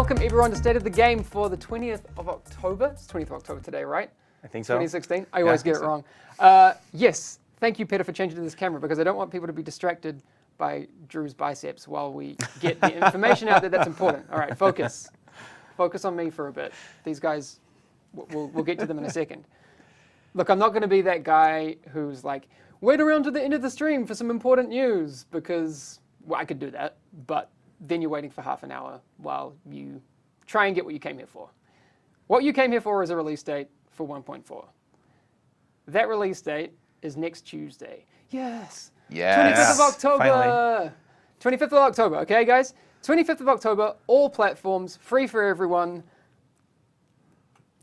welcome everyone to State of the Game for the 20th of October. It's 20th of October today, right? I think so. 2016. I always get it wrong. Yes, thank you, Peter, for changing to this camera because I don't want people to be distracted by Drew's biceps while we get the information out there that's important. All right, focus. Focus on me for a bit. These guys, we'll get to them in a second. Look, I'm not going to be that guy who's like, wait around to the end of the stream for some important news because, well, I could do that, but then you're waiting for half an hour while you try and get what you came here for. What you came here for is a release date for 1.4. That release date is next Tuesday. Yes. Yes. 25th of October. Finally. 25th of October, okay, guys? 25th of October, all platforms, free for everyone.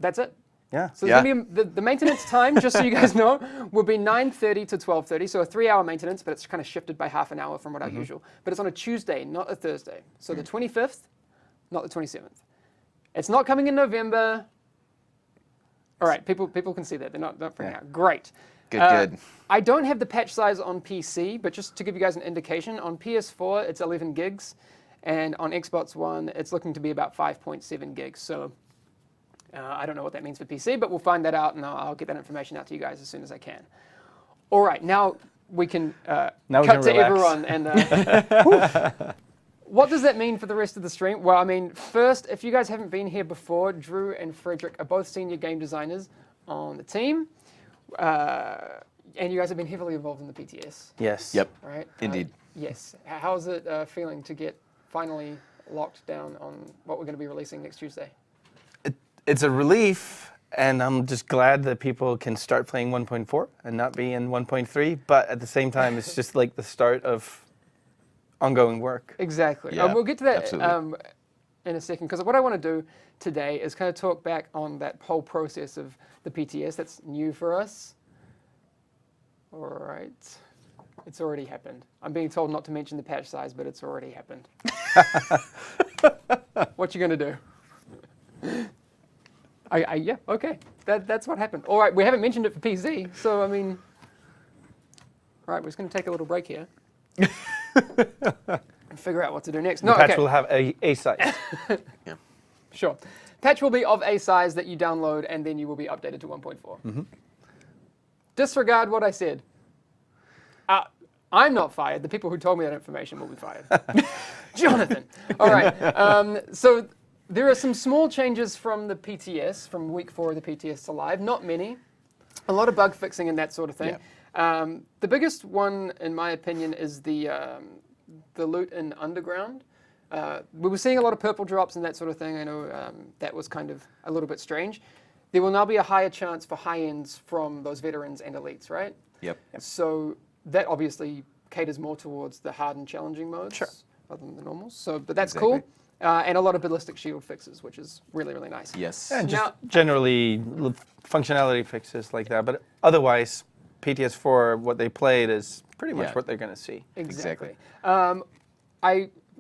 That's it. Yeah. So there's gonna be the maintenance time, just so you guys know, will be 9:30 to 12:30. So a 3-hour maintenance, but it's kind of shifted by half an hour from what our usual. But it's on a Tuesday, not a Thursday. So the 25th, not the 27th. It's not coming in November. All right, people can see that. They're not freaking out. Great. Good. I don't have the patch size on PC, but just to give you guys an indication, on PS4 it's 11 gigs, and on Xbox One it's looking to be about 5.7 gigs. So I don't know what that means for PC, but we'll find that out, and I'll get that information out to you guys as soon as I can. All right, now we can cut to everyone. And what does that mean for the rest of the stream? Well, I mean, first, if you guys haven't been here before, Drew and Frederick are both senior game designers on the team. And you guys have been heavily involved in the PTS. Yes. Yep. Right? Indeed. Yes. How's it feeling to get finally locked down on what we're going to be releasing next Tuesday? It's a relief, and I'm just glad that people can start playing 1.4 and not be in 1.3. But at the same time, it's just like the start of ongoing work. Exactly. Yeah, we'll get to that absolutely. in a second, because what I want to do today is kind of talk back on that whole process of the PTS that's new for us. All right. It's already happened. I'm being told not to mention the patch size, but it's already happened. What you going to do? Yeah, okay. That's what happened. All right, we haven't mentioned it for PC, so I mean, all right, we're just going to take a little break here and figure out what to do next. The patch will have a size. Yeah. Sure. Patch will be of a size that you download, and then you will be updated to 1.4. Disregard what I said. I'm not fired. The people who told me that information will be fired. Jonathan. All right. So there are some small changes from the PTS, from week 4 of the PTS to live. Not many. A lot of bug fixing and that sort of thing. Yeah. The biggest one, in my opinion, is the loot in Underground. We were seeing a lot of purple drops and that sort of thing. I know that was kind of a little bit strange. There will now be a higher chance for high ends from those veterans and elites, right? Yep. So that obviously caters more towards the hard and challenging modes rather than the normals. So, but that's cool. And a lot of ballistic shield fixes, which is really, really nice. Yes. And just generally functionality fixes like that. But otherwise, PTS4, what they played is pretty much what they're going to see. Exactly.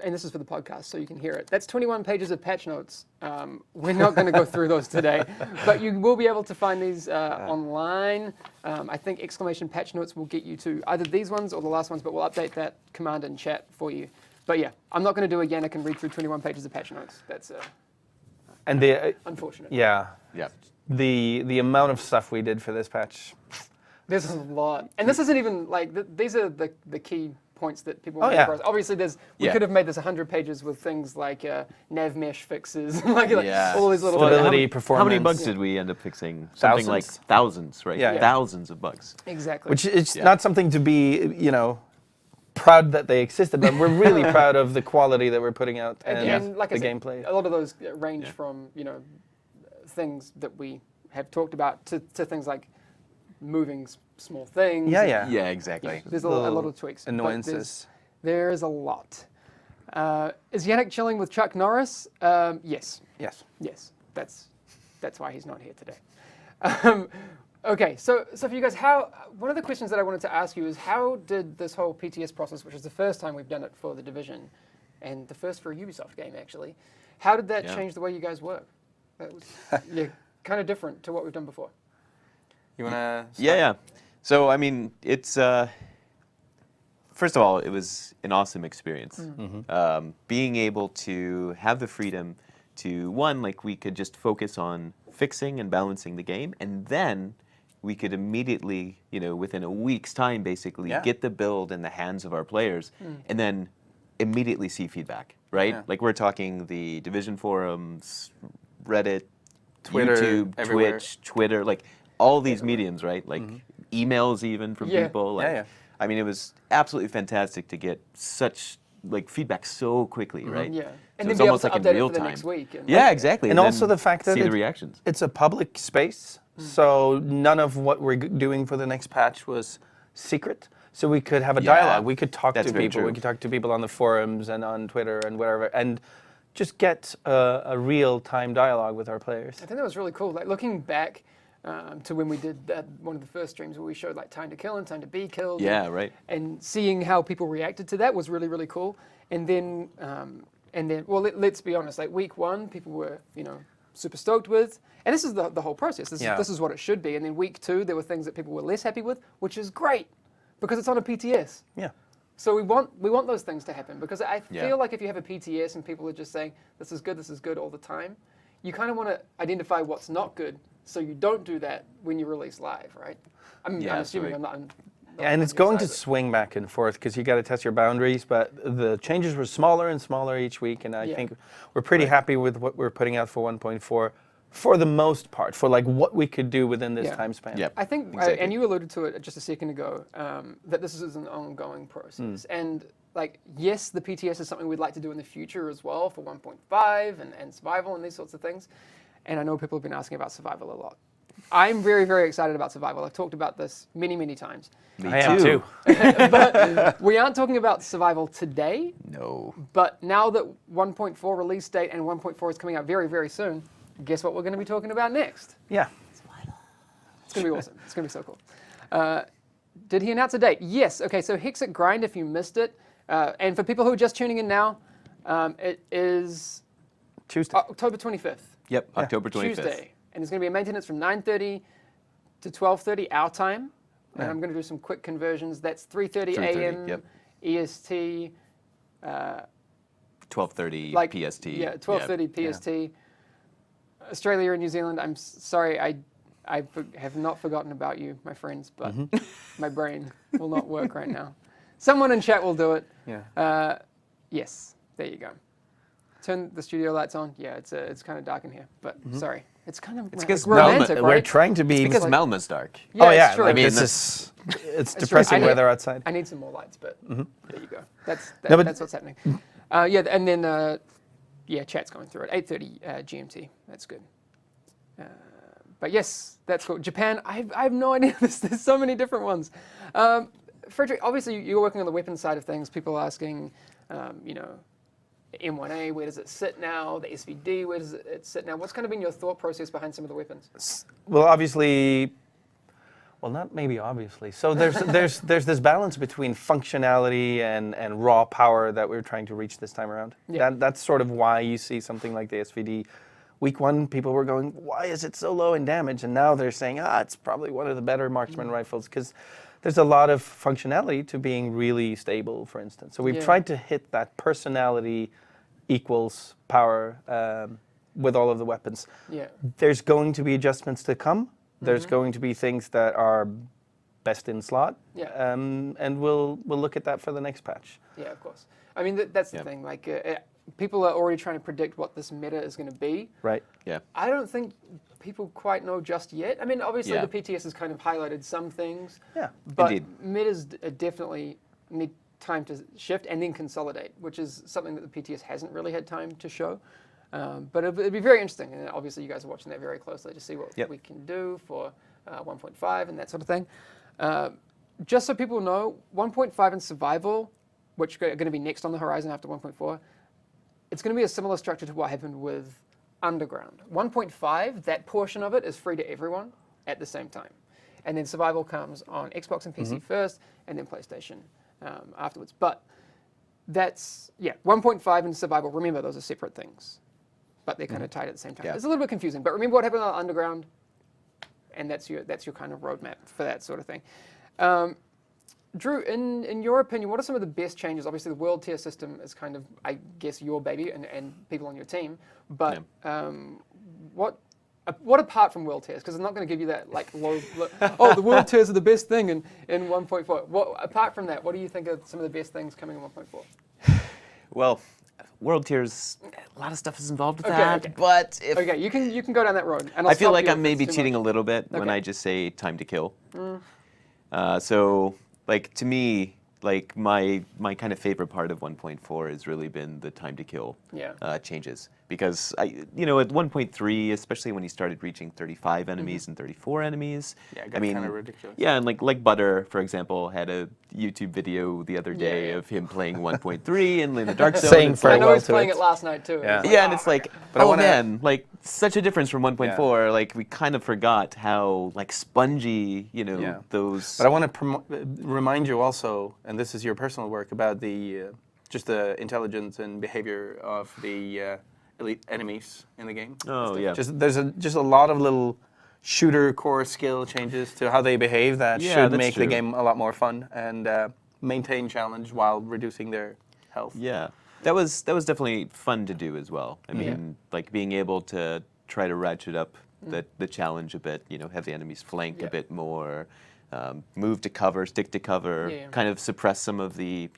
And this is for the podcast, so you can hear it. That's 21 pages of patch notes. We're not going to go through those today, but you will be able to find these online. I think exclamation patch notes will get you to either these ones or the last ones, but we'll update that command in chat for you. But yeah, I'm not going to do it again. I can read through 21 pages of patch notes. That's and the unfortunate. Yeah. Yeah. The amount of stuff we did for this patch. There's a lot, and this isn't even like these are the key points that people want Oh, to yeah. across. Obviously, we could have made this 100 pages with things like nav mesh fixes, like all these little stability, performance. How many bugs did we end up fixing? Something like thousands, right? Yeah. Thousands of bugs. Exactly. Which is not something to be, proud that they existed, but we're really proud of the quality that we're putting out and like the I said, gameplay. A lot of those range from things that we have talked about to things like moving small things. Yeah. Yeah, exactly. There's a lot of tweaks. Annoyances. There is a lot. Is Yannick chilling with Chuck Norris? Yes. Yes. Yes. That's why he's not here today. Okay, so for you guys, one of the questions that I wanted to ask you is how did this whole PTS process, which is the first time we've done it for the Division, and the first for a Ubisoft game actually, how did that change the way you guys work? That was kind of different to what we've done before. You want to start? Yeah. So, I mean, it's, first of all, it was an awesome experience. Being able to have the freedom to one, like we could just focus on fixing and balancing the game, and then we could immediately, within a week's time, basically get the build in the hands of our players, and then immediately see feedback, right? Yeah. Like we're talking the Division forums, Reddit, Twitter, YouTube, everywhere. Twitch, Twitter, like all these mediums, right? Like emails even from people. Like, Yeah. I mean, it was absolutely fantastic to get such like feedback so quickly, right? Yeah. So And then it's be able almost to like in update it real for the time. next week. And Yeah, exactly. And also then the fact that see the reactions. it's a public space, so none of what we're doing for the next patch was secret. So we could have a Yeah, dialogue. We could talk that's to very people. We true. could talk to people on the forums and on Twitter and whatever, and just get a real-time dialogue with our players. I think that was really cool. Like looking back to when we did one of the first streams where we showed like time to kill and time to be killed. Yeah, right. And seeing how people reacted to that was really, really cool. And then, well, let's be honest. Like week one, people were, super stoked with, and this is the whole process. This is what it should be. And then week two, there were things that people were less happy with, which is great because it's on a PTS. Yeah. So we want those things to happen because I Yeah. feel like if you have a PTS and people are just saying this is good all the time, you kind of want to identify what's not good so you don't do that when you release live, right? I'm assuming right. I'm not. And it's going to swing back and forth because you got to test your boundaries. But the changes were smaller and smaller each week, and I think we're pretty happy with what we're putting out for 1.4 for the most part, for like what we could do within this time span. Yep. I think, Exactly. and you alluded to it just a second ago, that this is an ongoing process. And like, yes, the PTS is something we'd like to do in the future as well for 1.5 and survival and these sorts of things. And I know people have been asking about survival a lot. I'm very, very excited about survival. I've talked about this many, many times. I am too. But we aren't talking about survival today. No. But now that 1.4 release date and 1.4 is coming out very, very soon, guess what we're going to be talking about next? Yeah. It's going to be awesome. It's going to be so cool. Did he announce a date? Yes. Okay, so Hexit Grind, if you missed it. And for people who are just tuning in now, it is Tuesday. October 25th. Yep, October 25th. Tuesday. And there's going to be a maintenance from 9:30 to 12:30 our time. And I'm going to do some quick conversions. That's 3:30 a.m. yep. EST. 12:30 Like, PST. Yeah, 12:30 PST. Australia and New Zealand, I'm sorry, I have not forgotten about you, my friends, but my brain will not work right now. Someone in chat will do it. Yeah. Yes, there you go. Turn the studio lights on. Yeah, it's kind of dark in here, but sorry. It's kind of because romantic, We're right? trying to be. Because Malma's dark. Yeah, oh yeah, it's true. like I mean, it's It's true. depressing I need- weather outside. I need some more lights, but there you go. That's No, but- that's what's happening. Yeah, and then chat's going through it. 8:30 GMT. That's good. But yes, that's cool. Japan. I have no idea. There's so many different ones. Frederick, obviously you're working on the weapons side of things. People are asking, M1A, where does it sit now? The SVD, where does it sit now? What's kind of been your thought process behind some of the weapons? Well, obviously, well, not maybe obviously. So there's this balance between functionality and raw power that we're trying to reach this time around. Yeah. That's sort of why you see something like the SVD. Week one, people were going, why is it so low in damage? And now they're saying, it's probably one of the better marksman rifles because there's a lot of functionality to being really stable, for instance. So we've tried to hit that personality equals power with all of the weapons. Yeah. There's going to be adjustments to come. There's going to be things that are best in slot. Yeah. And we'll look at that for the next patch. Yeah, of course. I mean, that's the thing. Like, people are already trying to predict what this meta is going to be. Right. Yeah. I don't think people quite know just yet. I mean, obviously Yeah. the PTS has kind of highlighted some things. Yeah. But Indeed. metas definitely need time to shift and then consolidate, which is something that the PTS hasn't really had time to show. But it'd be very interesting, and obviously you guys are watching that very closely to see what we can do for 1.5 and that sort of thing. Just so people know, 1.5 and survival, which are going to be next on the horizon after 1.4, it's going to be a similar structure to what happened with Underground. 1.5, that portion of it is free to everyone at the same time. And then survival comes on Xbox and PC first, and then PlayStation afterwards. But that's, 1.5 and survival, remember, those are separate things. But they're kind of tied at the same time. Yeah. It's a little bit confusing, but remember what happened on Underground, and that's your kind of roadmap for that sort of thing. Drew, in your opinion, what are some of the best changes? Obviously, the world tier system is kind of, I guess, your baby and people on your team. But what apart from world tiers? Because I'm not going to give you that like the world tiers are the best thing in 1.4. What apart from that, what do you think are some of the best things coming in 1.4? Well, world tiers, a lot of stuff is involved with that. Okay. But if You can go down that road. And I feel stop like you I'm if maybe it's too cheating much. a little bit when I just say time to kill. So, like, to me, like my kind of favorite part of 1.4 has really been the time to kill changes, because at 1.3, especially when you started reaching 35 enemies and 34 enemies, it got kind of ridiculous. Yeah, and like Butter, for example, had a YouTube video the other day of him playing 1.3 and in the Dark Zone. Saying It's for I like, know well he's to playing it. it last night too. Yeah. and it's like, But I wanna- man, like such a difference from 1.4. Like we kind of forgot how like spongy, those. But I want to remind you also, and this is your personal work, about the just the intelligence and behavior of the elite enemies in the game. Oh yeah. There's just a lot of little shooter core skill changes to how they behave that Yeah, should that's make the true. game a lot more fun and maintain challenge while reducing their health. Yeah, that was definitely fun to do as well. I mean, like being able to try to ratchet up the challenge a bit. Have the enemies flank a bit more, move to cover, stick to cover, kind of suppress some of the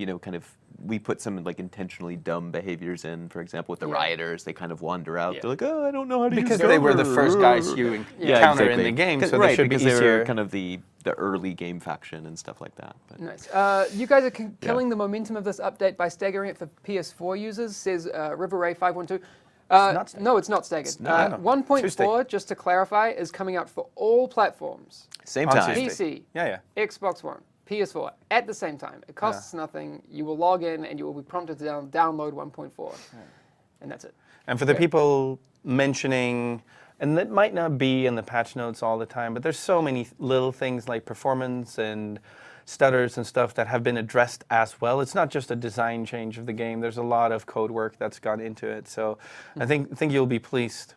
we put some like intentionally dumb behaviors in. For example, with the rioters, they kind of wander out. They're like, oh, I don't know how to use Because they were the first guys you encounter in the game, so they should be because easier. they were kind of the early game faction and stuff like that. But. Nice. You guys are killing the momentum of this update by staggering it for PS4 users, says River Ray 512. No, it's not staggered. no. 1.4, Tuesday. just to clarify, is coming out for all platforms. Same On time. Tuesday. PC, Xbox One, PS4, at the same time. It costs nothing. You will log in and you will be prompted to download 1.4. And that's it. And for the people mentioning, and that might not be in the patch notes all the time, but there's so many little things like performance and stutters and stuff that have been addressed as well. It's not just a design change of the game. There's a lot of code work that's gone into it. So I think you'll be pleased.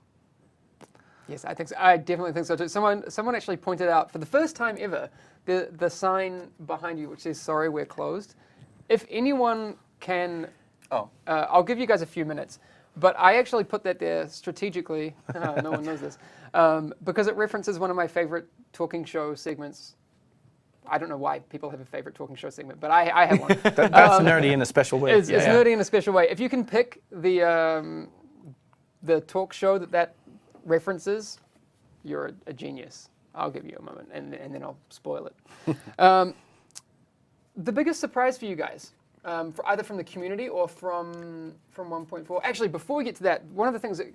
Yes, I think so. I definitely think so too. Someone actually pointed out for the first time ever the sign behind you which says "Sorry, we're closed." If anyone can, I'll give you guys a few minutes. But I actually put that there strategically. No one knows this because it references one of my favorite talking show segments. I don't know why people have a favorite talking show segment, but I have one. That's nerdy in a special way. It's nerdy in a special way. If you can pick the talk show that references, you're a genius. I'll give you a moment, and then I'll spoil it. The biggest surprise for you guys, either from the community or from 1.4. Actually, before we get to that, one of the things that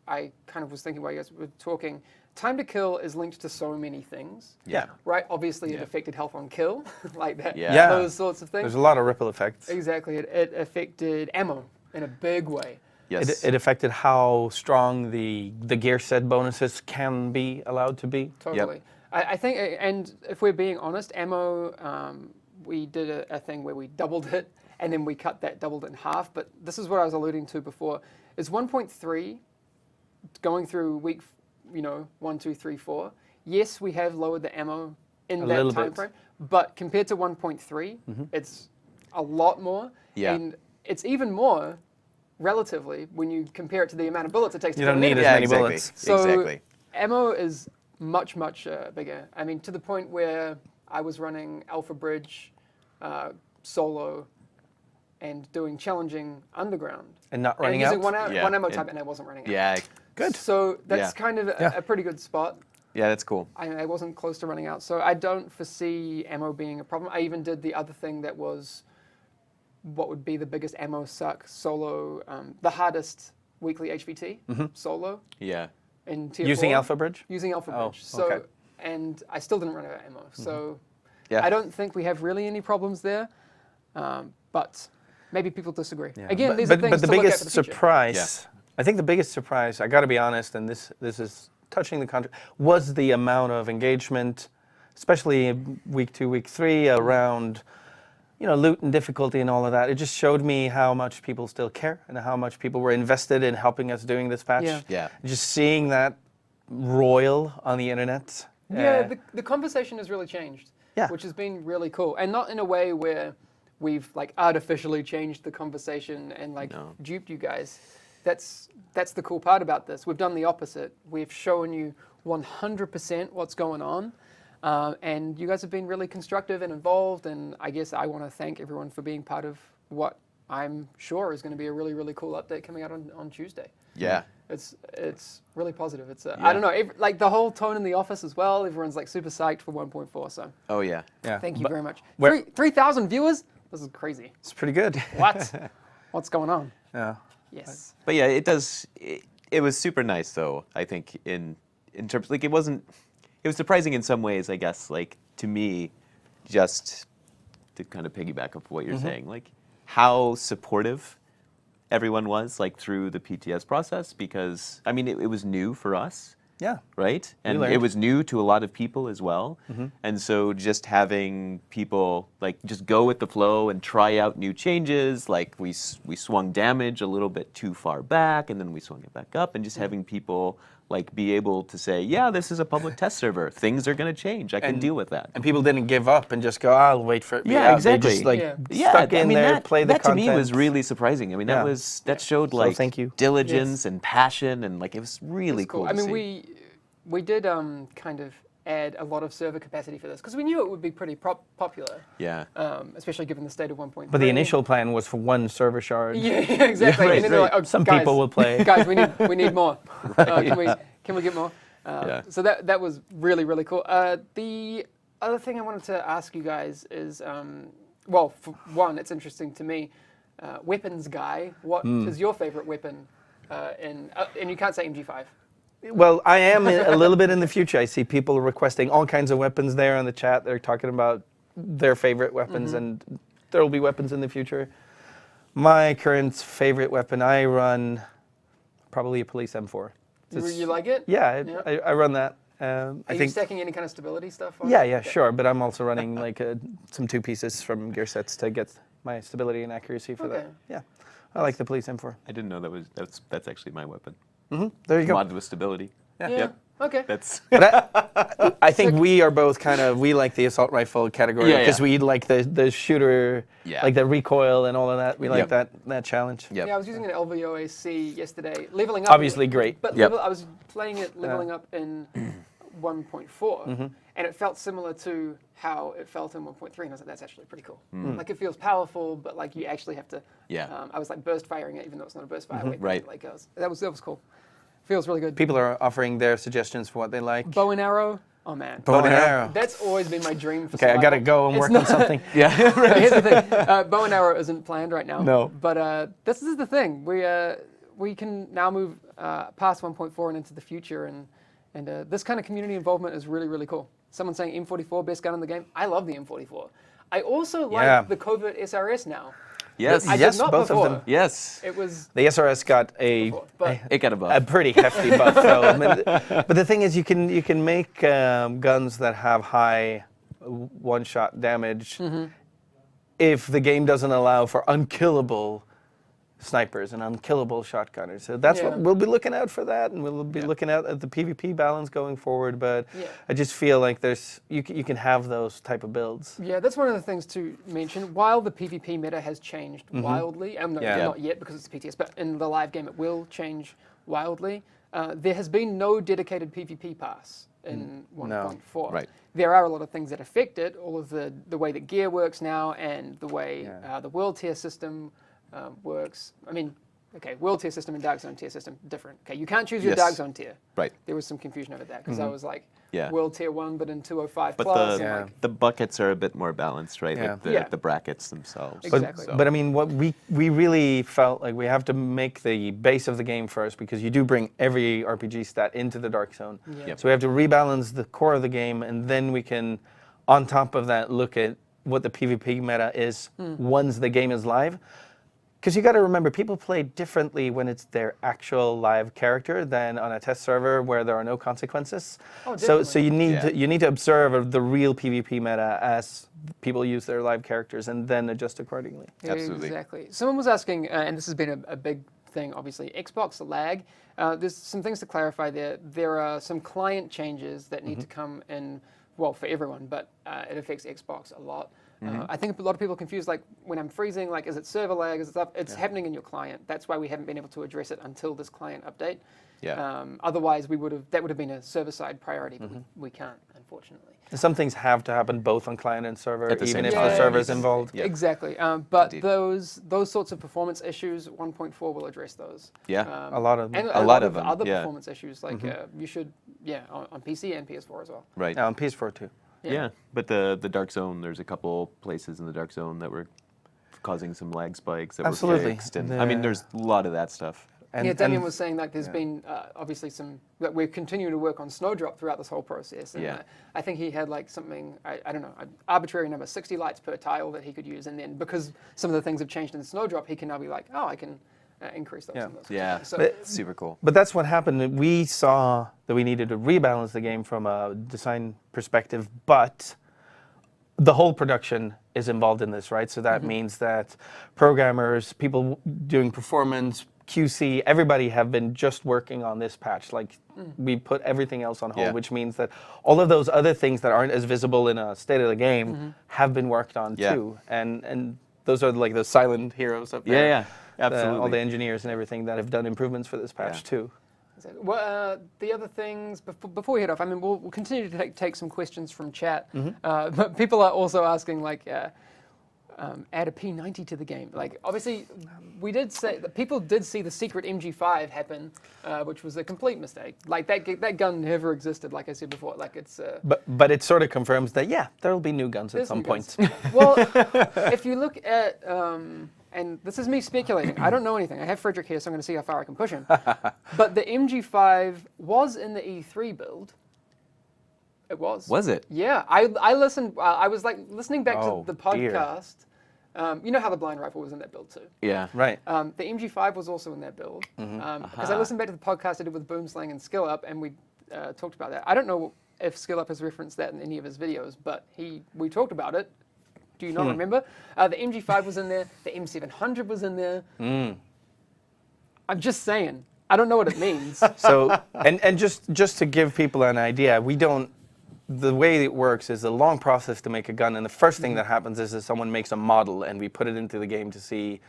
I kind of was thinking while you guys were talking, time to kill is linked to so many things. Yeah. Right? Obviously, it affected health on kill, like that. Yeah. Those sorts of things. There's a lot of ripple effects. Exactly. It affected ammo in a big way. Yes. It affected how strong the gear set bonuses can be allowed to be. Totally. I think, and if we're being honest, ammo, we did a thing where we doubled it, and then we doubled it in half. But this is what I was alluding to before. Is 1.3 going through week, 1, 2, 3, 4? Yes, we have lowered the ammo in that time frame, but compared to 1.3, it's a lot more. Yeah. And it's even more relatively when you compare it to the amount of bullets it takes to You kill don't an need enemy. as many bullets. So exactly. ammo is much, much bigger. I mean, to the point where I was running Alpha Bridge solo and doing challenging underground. And not And running using out? one ammo type, and I wasn't running out. Yeah. Good. So that's kind of a pretty good spot. Yeah, that's cool. I wasn't close to running out. So I don't foresee ammo being a problem. I even did the other thing that was what would be the biggest ammo suck solo, the hardest weekly HVT solo Yeah. in tier Using 4. Alpha Bridge? Using Alpha Oh, Bridge. So, okay. and I still didn't run out of ammo. So Yeah. I don't think we have really any problems there. But maybe people disagree. Again, these are things but the to look at biggest for the future. surprise, I think the biggest surprise, I got to be honest, and this is touching the contract, was the amount of engagement, especially week 2, week 3, around loot and difficulty and all of that. It just showed me how much people still care and how much people were invested in helping us doing this patch. Yeah. Yeah. Just seeing that royal on the internet Yeah, the conversation has really changed. Yeah. Which has been really cool, and not in a way where we've like artificially changed the conversation and like duped you guys. That's the cool part about this. We've done the opposite. We've shown you 100% what's going on, and you guys have been really constructive and involved. And I guess I want to thank everyone for being part of what I'm sure is going to be a really, really cool update coming out on Tuesday. Yeah. It's really positive. It's I don't know, like the whole tone in the office as well. Everyone's like super psyched for 1.4. So Oh yeah. thank you very much. where- 3,000 viewers. This is crazy. It's pretty good. What? What's going on? Yeah. Yes. But yeah, it does. It was super nice, though. I think in terms, like, it was surprising in some ways, I guess. Like, to me, just to kind of piggyback off what you're saying, like how supportive everyone was, like through the PTS process, because I mean, it was new for us. Yeah. Right? And learned. it was new to a lot of people as well. And so just having people like just go with the flow and try out new changes, like we swung damage a little bit too far back and then we swung it back up, and just having people like be able to say, yeah, this is a public test server. Things are going to change. I can deal with that. And people didn't give up and just go, I'll wait for it to be Yeah, out. exactly. They just like Yeah. stuck in there, play the that content. to me was really surprising. I mean, Yeah. that showed like thank you. diligence and passion, and like it was really It's cool. I to mean, see. we did kind of add a lot of server capacity for this because we knew it would be pretty popular. Yeah. Especially given the state of 1.3. But the initial plan was for one server shard. Yeah, exactly. right, and then they're like, right. oh, Some guys, people will play. Guys, we need more. Can we get more? Yeah. So that was really, really cool. The other thing I wanted to ask you guys is, well, for one, it's interesting to me. Weapons guy, what is your favorite weapon? And you can't say MG5. Well, I am a little bit in the future. I see people requesting all kinds of weapons there on the chat. They're talking about their favorite weapons, and there will be weapons in the future. My current favorite weapon, I run probably a police M4. You like it? Yeah, Yeah. I run that. I Are you think. stacking any kind of stability stuff on Yeah, it? yeah, Okay. sure. But I'm also running like some two pieces from gear sets to get my stability and accuracy for Okay. that. Yeah, I like the police M4. I didn't know that's actually my weapon. There you go. Modded with stability. Yeah. Yep. Okay. That's But I think we are both we like the assault rifle category Yeah, because yeah. we like the shooter, Yeah. like the recoil and all of that. We like Yep. that challenge. Yep. Yeah, I was using an LVOAC yesterday, leveling up. Obviously great. But Yep. I was playing it leveling up in 1.4, and it felt similar to how it felt in 1.3, and I was like, that's actually pretty cool. Like it feels powerful, but like you actually have to. Yeah. I was like burst firing it, even though it's not a burst fire weapon. Right. Like that was cool. Feels really good. People are offering their suggestions for what they like. Bow and arrow. Oh man. Bow and arrow. That's always been my dream for Okay, I gotta survival. go and It's work not- on something. yeah. Here's the thing. Bow and arrow isn't planned right now. No. But this is the thing. We can now move past 1.4 and into the future, and this kind of community involvement is really, really cool. Someone saying M44 best gun in the game. I love the M44. I also like Yeah. the covert SRS now. Yes. I Yes, did not both of before. them. Yes. It was The SRS got a but It got a buff. a pretty hefty buff though. I mean, but the thing is, you can make guns that have high one-shot damage if the game doesn't allow for unkillable snipers and unkillable shotgunners. So that's Yeah. what we'll be looking out for that, and we'll be looking out at the PvP balance going forward. But Yeah. I just feel like you can have those type of builds. Yeah, that's one of the things to mention. While the PvP meta has changed wildly, Yeah. not yet because it's PTS, but in the live game it will change wildly. There has been no dedicated PvP pass in 1.4. Right. There are a lot of things that affect it, all of the way that gear works now and the way the world tier system works. I mean, okay, world tier system and dark zone tier system, different. Okay, you can't choose your Yes. dark zone tier. Right. There was some confusion over that because I was like, Yeah. world tier 1 but in 205 But plus. the and like, the buckets are a bit more balanced, right? Yeah. Like the, Yeah. the brackets themselves. Exactly. But I mean, what we really felt like we have to make the base of the game first, because you do bring every RPG stat into the dark zone. Yep. So we have to rebalance the core of the game, and then we can, on top of that, look at what the PvP meta is once the game is live. Because you got to remember, people play differently when it's their actual live character than on a test server where there are no consequences. Oh, so definitely. you need to observe the real PvP meta as people use their live characters, and then adjust accordingly. Absolutely. Exactly. Someone was asking, and this has been a big thing, obviously. Xbox lag, there's some things to clarify there. There are some client changes that need to come in, well, for everyone, but it affects Xbox a lot. I think a lot of people confuse, like, when I'm freezing, like, is it server lag, is it stuff? It's happening in your client. That's why we haven't been able to address it until this client update. Yeah. Otherwise, that would have been a server-side priority, but we can't, unfortunately. Some things have to happen both on client and server, At the even same if time. the server's involved. Yeah. Exactly. But Indeed. those sorts of performance issues, 1.4 will address those. Yeah. A lot of them. And A a lot lot of of them, other yeah. performance issues, like you should, on PC and PS4 as well. Right. On PS4 too. Yeah, but the Dark Zone, there's a couple places in the Dark Zone that were causing some lag spikes that Absolutely. were fixed. And I mean, there's a lot of that stuff. And, Damien was saying, like, there's been obviously that we're continuing to work on Snowdrop throughout this whole process. And Yeah. I think he had like something, I don't know, an arbitrary number, 60 lights per tile that he could use. And then because some of the things have changed in Snowdrop, he can now be like, oh, I can increase those. Yeah. And those Yeah, So super cool. But that's what happened. We saw that we needed to rebalance the game from a design perspective, but the whole production is involved in this, right? So that means that programmers, people doing performance, QC, everybody have been just working on this patch. Like we put everything else on hold, Yeah. which means that all of those other things that aren't as visible in a state of the game have been worked on Yeah. too. And those are like those silent heroes up there. Yeah, absolutely. All the engineers and everything that have done improvements for this patch Yeah. too. Well, the other things, before we head off, I mean, we'll continue to take some questions from chat. But people are also asking, like, add a P90 to the game. Like, obviously, we did say that people did see the secret MG5 happen, which was a complete mistake. Like, that gun never existed, like I said before. Like, it's... But it sort of confirms that, yeah, there will be new guns at there's some new point. guns. Well, if you look at... and this is me speculating. I don't know anything. I have Frederick here, so I'm going to see how far I can push him. But the MG5 was in the E3 build. It was. Was it? Yeah. I listened. I was like listening back Oh, to the dear. podcast. You know how the blind rifle was in that build too. Yeah. Right. The MG5 was also in that build. Because I listened back to the podcast I did with Boomslang and SkillUp, and we talked about that. I don't know if SkillUp has referenced that in any of his videos, but we talked about it. Do you not remember? The MG5 was in there. The M700 was in there. I'm just saying. I don't know what it means. So, and just to give people an idea, we don't. The way it works is a long process to make a gun, and the first thing that happens is that someone makes a model, and we put it into the game to see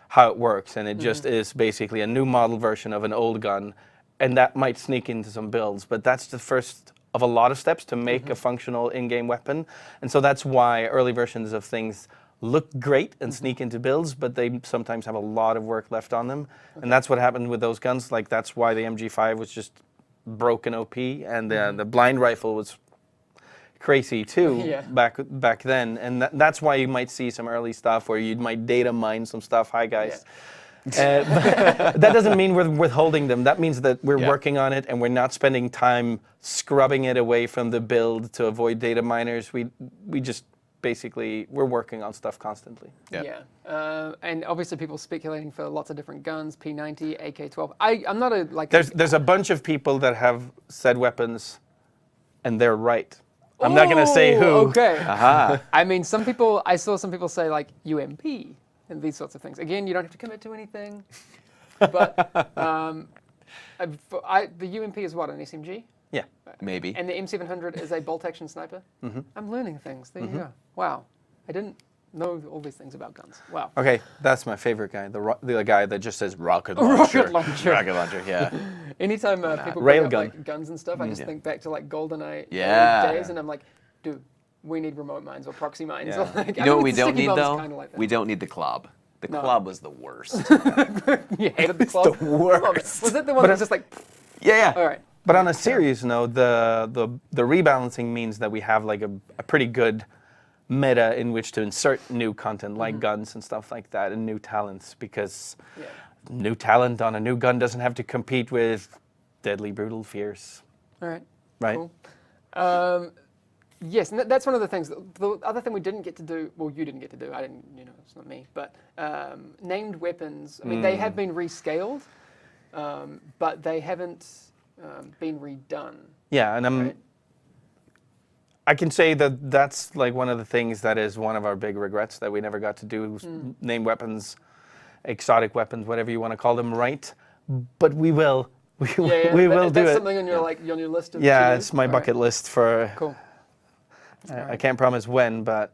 how it works, and it just is basically a new model version of an old gun, and that might sneak into some builds, but that's the first of a lot of steps to make a functional in-game weapon, and so that's why early versions of things look great and sneak into builds, but they sometimes have a lot of work left on them, and that's what happened with those guns. Like that's why the MG5 was just broken OP, and the blind rifle was crazy too back then, and that's why you might see some early stuff where you might data mine some stuff. Hi guys. That doesn't mean we're withholding them. That means that we're working on it and we're not spending time scrubbing it away from the build to avoid data miners. We just basically we're working on stuff constantly. Yeah. And obviously people speculating for lots of different guns, P90, AK-12. I'm not a like. There's a bunch of people that have said weapons, and they're right. I'm not gonna say who. Okay. Aha. I mean, I saw some people say like UMP and these sorts of things. Again, you don't have to commit to anything. But the UMP is what, an SMG? Yeah. Maybe. And the M700 is a bolt-action sniper? I'm learning things. There you go. Wow. I didn't know all these things about guns. Wow. Okay, that's my favorite guy. The guy that just says rocket launcher. Rocket launcher. Rocket launcher, yeah. Anytime people bring up Railgun. like guns and stuff, I just think back to like GoldenEye Yeah. days, and I'm like, dude, we need remote mines or proxy mines. Yeah. Or like, You know what we the don't sticky need bomb's though? kinda like that. We don't need the club. The No. club was the worst. You hated the club? the worst. Was it the one that was just like, yeah. all right. But on a serious note, the rebalancing means that we have like a pretty good meta in which to insert new content like guns and stuff like that, and new talents, because new talent on a new gun doesn't have to compete with deadly, brutal, fierce. All right. Right. Cool. Yes, and that's one of the things. The other thing we didn't get to do, well, you didn't get to do, I didn't, it's not me, but named weapons, I mean, they have been rescaled, but they haven't been redone. Yeah, and Right. I can say that that's like one of the things that is one of our big regrets, that we never got to do name weapons exotic weapons, whatever you want to call them, right? But we will. We Yeah, will do that's it. something on your on your list of Yeah, to-dos? it's my All bucket right, list for. cool. I can't promise when, but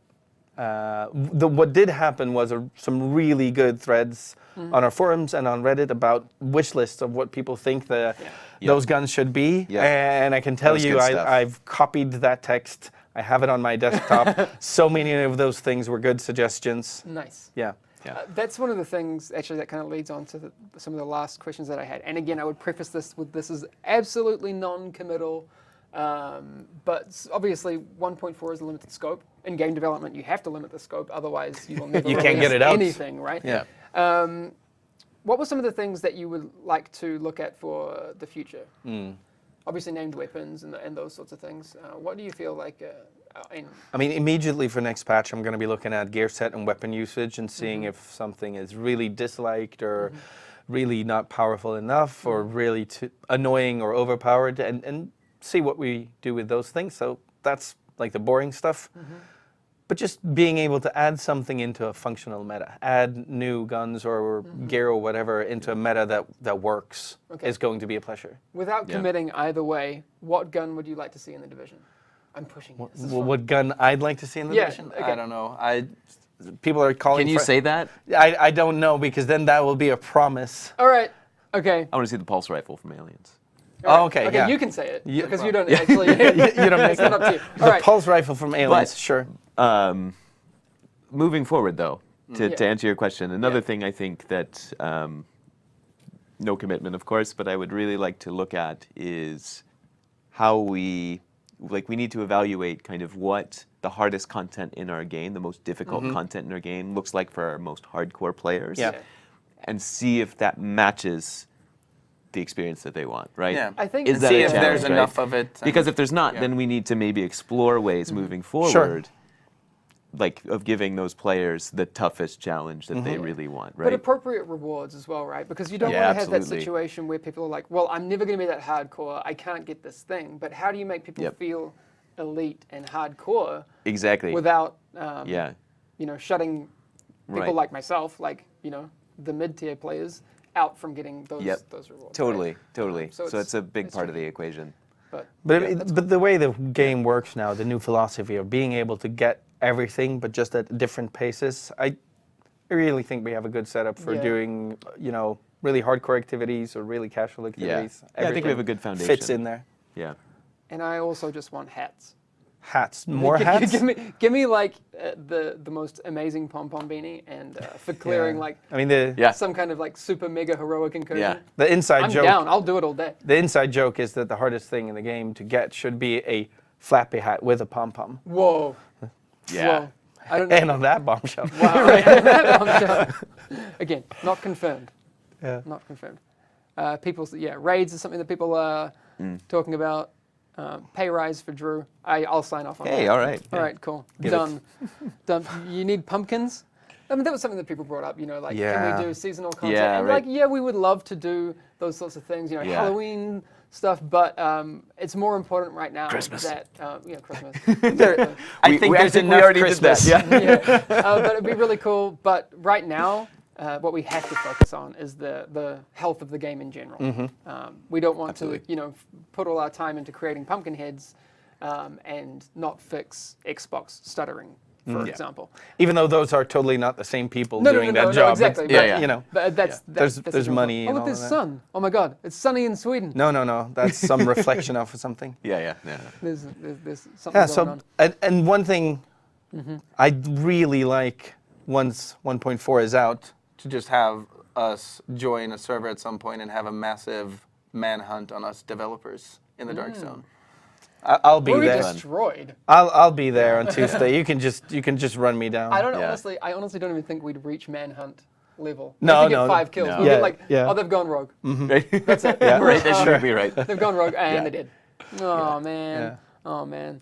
what did happen was some really good threads on our forums and on Reddit about wish lists of what people think those guns should be. Yeah. And I can tell was you, good stuff. I've copied that text. I have it on my desktop. So many of those things were good suggestions. Nice. Yeah. Yeah. That's one of the things, actually, that kind of leads on to some of the last questions that I had. And again, I would preface this with this is absolutely non-committal, but obviously 1.4 is a limited scope. In game development, you have to limit the scope, otherwise you will never You can't get release it out. anything, right? Yeah. What were some of the things that you would like to look at for the future? Obviously named weapons and those sorts of things. What do you feel like... I mean, immediately for next patch, I'm going to be looking at gear set and weapon usage and seeing if something is really disliked or really not powerful enough or really too annoying or overpowered, and see what we do with those things. So that's like the boring stuff. But just being able to add something into a functional meta, add new guns or gear or whatever into a meta that works is going to be a pleasure. Without committing either way, what gun would you like to see in the division? I'm pushing you. This is fun. What gun I'd like to see in the division? okay. I don't know. People are calling. Can you say that? I don't know, because then that will be a promise. All right. Okay. I want to see the pulse rifle from Aliens. All right. Oh, okay. Okay, Yeah. you can say it because you well, don't actually. You don't make It's not up to you. All the right. pulse rifle from Aliens. But- Sure. Moving forward, though, to answer your question, another Yeah. thing I think that, no commitment, of course, but I would really like to look at is how we need to evaluate kind of what the hardest content in our game, the most difficult content in our game looks like for our most hardcore players. Yeah. And see if that matches the experience that they want, right? Yeah. I think Is that See a if challenge, there's right? enough of it. Because if there's not, Yeah. then we need to maybe explore ways moving forward, like of giving those players the toughest challenge that they really want, right? But appropriate rewards as well, right? Because you don't Yeah, want to have that absolutely. situation where people are like, well, I'm never going to be that hardcore. I can't get this thing. But how do you make people feel elite and hardcore Exactly. without, Yeah. shutting people Right. like myself, like, the mid-tier players, out from getting those those rewards. Totally, right? totally. So So it's a big it's part of tricky. the equation. But But the way the game works now, the new philosophy of being able to get everything, but just at different paces, I really think we have a good setup for Yeah. doing, really hardcore activities or really casual activities. Yeah, I think we have a Everything good foundation. fits in there. Yeah. and I also just want hats. Hats, more Gi- hats. Give me like the most amazing pom pom beanie, and for clearing Yeah. like I mean, the Yeah. some kind of like super mega heroic incursion. Yeah. the inside I'm joke. down. I'll do it all day. The inside joke is that the hardest thing in the game to get should be a flappy hat with a pom pom. Whoa. Yeah. Whoa. I don't know. And on that bombshell. Wow. Right. Again, not confirmed. Yeah. Not confirmed. Raids is something that people are talking about. Pay rise for Drew. I'll sign off on that. Hey, all right. All right, cool. Get it. Done. Done. You need pumpkins? I mean, that was something that people brought up, can Yeah. we do seasonal content? Yeah, and right. we would love to do those sorts of things, Yeah. Halloween stuff, but it's more important right now Christmas. that, Christmas. I think there's we enough already Christmas. did that. Yeah. But it'd be really cool. But right now, what we have to focus on is the health of the game in general. We don't want Absolutely. to, put all our time into creating pumpkin heads and not fix Xbox stuttering, for example. Even though those are totally not the same people doing that no, job. exactly. But, Yeah, yeah. But that's There's the general money point. and Oh, look, all there's of that. sun. Oh my God, it's sunny in Sweden. No. That's some reflection of something. Yeah. There's something Yeah, going on. and one thing I'd really like, once 1.4 is out, to just have us join a server at some point and have a massive manhunt on us developers in the Dark Zone. I'll be We're there. destroyed. I'll be there on Tuesday. You can just run me down. I don't Yeah. I honestly don't even think we'd reach manhunt level. No, We'd get no. 5 kills. No. We'd Yeah, get like, yeah. oh, they've gone rogue. Right. That's it. Yeah. Right. That should be right. They've gone rogue, and Yeah. they did. Oh, man. Yeah. Oh, man.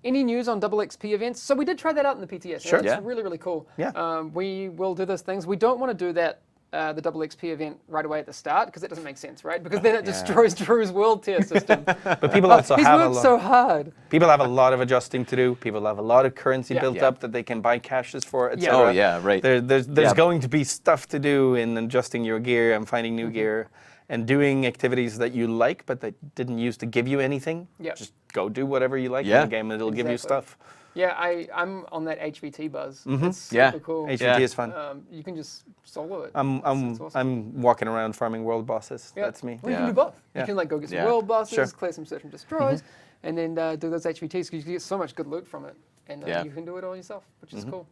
Any news on double XP events? So we did try that out in the PTS. Sure. It's Yeah. really, really cool. Yeah. We will do those things. We don't want to do that the double XP event right away at the start, because it doesn't make sense, right? Because then it destroys Drew's world tier system. But people also He's have worked so hard. People have a lot of adjusting to do. People have a lot of currency built up that they can buy caches for, etc. Oh yeah, right. There's going to be stuff to do in adjusting your gear and finding new gear and doing activities that you like but that didn't used to give you anything. Yep. Just go do whatever you like in the game and it'll give you stuff. Yeah, I'm on that HVT buzz. It's Yeah. super cool. HVT is fun. You can just solo it. I'm It's awesome. I'm walking around farming world bosses. Yeah. That's me. Well, you can do both. Yeah. You can like go get some Yeah. world bosses, Sure. clear some search and destroys, and then do those HVTs because you get so much good loot from it, and you can do it all yourself, which is cool.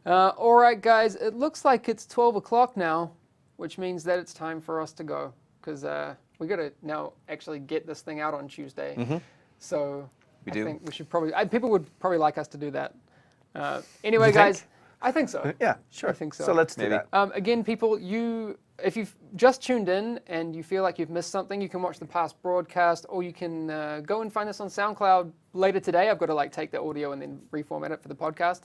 All right, guys, it looks like it's 12 o'clock now, which means that it's time for us to go because we got to now actually get this thing out on Tuesday. So I think we should probably. People would probably like us to do that. Anyway, You think? guys, I think so. Yeah, sure. I think so. So let's do Maybe. that. Again, people, if you've just tuned in and you feel like you've missed something, you can watch the past broadcast, or you can go and find us on SoundCloud later today. I've got to like take the audio and then reformat it for the podcast.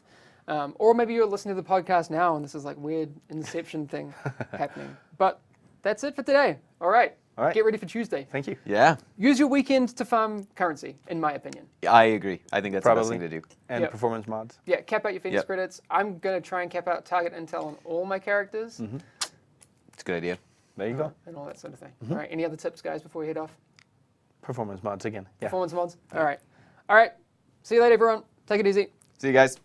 Or maybe you're listening to the podcast now and this is like weird Inception thing happening. But that's it for today. All right. Get ready for Tuesday. Thank you. Yeah, Use your weekend to farm currency, in my opinion. I agree. I think that's the best Probably. thing to do. And Yep. performance mods. Yeah, cap out your Phoenix Yep. credits. I'm going to try and cap out target intel on all my characters It's a good idea. There you go. and all that sort of thing. All right. Any other tips, guys, before we head off? Performance mods again. Yeah. Performance mods? All right. All right. See you later, everyone. Take it easy. See you guys.